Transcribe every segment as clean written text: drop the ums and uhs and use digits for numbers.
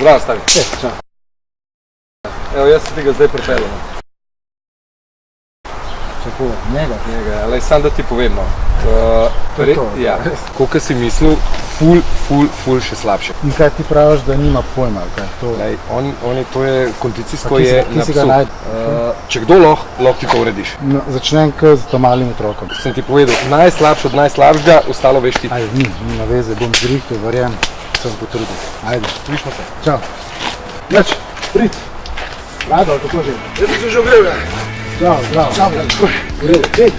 Zdravo, stari. Evo, jaz se tega zdaj pripeljam. Čako, njega? Njega, ali sam da ti povem, no. Ja, koliko si mislil, ful še slabše. In kaj ti praviš, da nima pojma, ali kaj? Lej, to je kondicijsko je na si ga psu. Če kdo lahko ti to urediš. No, začnem k z malim otrokom. Sem ti povedal, najslabše od najslabšega, ostalo veš ti. Ajde, nima veze, bom zrihtel, verjem, sem potrudil. Ajde. Slišmo se. Čau. Nič, prid. Rado, ali kako že? Jaz sem se že ogrel, ja. Zdravo.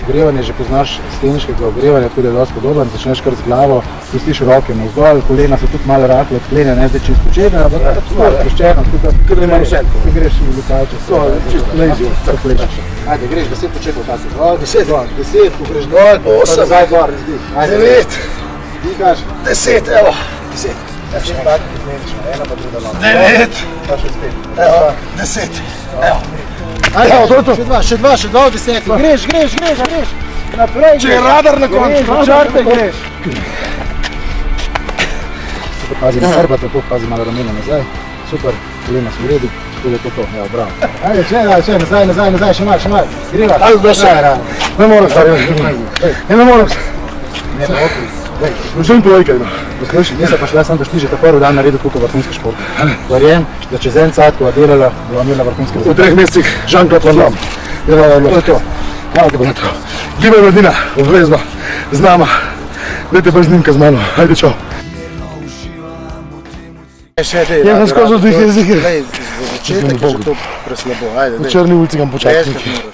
Ogrevanje že poznaš steniškega ogrevanja, tako da je dosti podoben, začneš kar z glavo, spustiš roke navzdol, kolena so tudi malo rahlo odklenjena, ne zdaj čisto početna, ampak malo sproščeno, tako da imaš vse. Ti greš v lukače, čisto lazy, tako plešaš. Ajde, greš 10 početov tako, dol, 10, ko greš dol, pa nazaj gor, izdiš. 9, ti kaš? 10, evo. 10. Še tako izmenično, ena pa druga noga. 9, pa še spet. Evo, 10, evo. Ajde, še dva, v 10. Greš. Naprej greš. Če je radar na koncu, na črte greš. Super, pazi na hrba, tako pazi malo ramena nazaj. Super, kolena so v redu, tako da je to. Evo, bravo. Ajde, še, nazaj, še malo. Greva. Ajde, še. Ne moram stari. Ne moram. Ne, pa okri. Želim tvojke, no. Poslušaj, nisem pa šla sam, da ti že ta prvi dan naredil kuko vrhunske športe. Verjem, da čez en cajt, ko je delala, bova imela vrhunske športe. V 3 mesecih Jean-Claude Van Damme. To je to. Hvala te bo na to. Gibaj mladina, obvezno, z nama. Dajte pa snimka z mano. Ajde, čau. Ja, skozi vdih jezik. Začetek je že to preslabo. V Črni ulici kam počakati.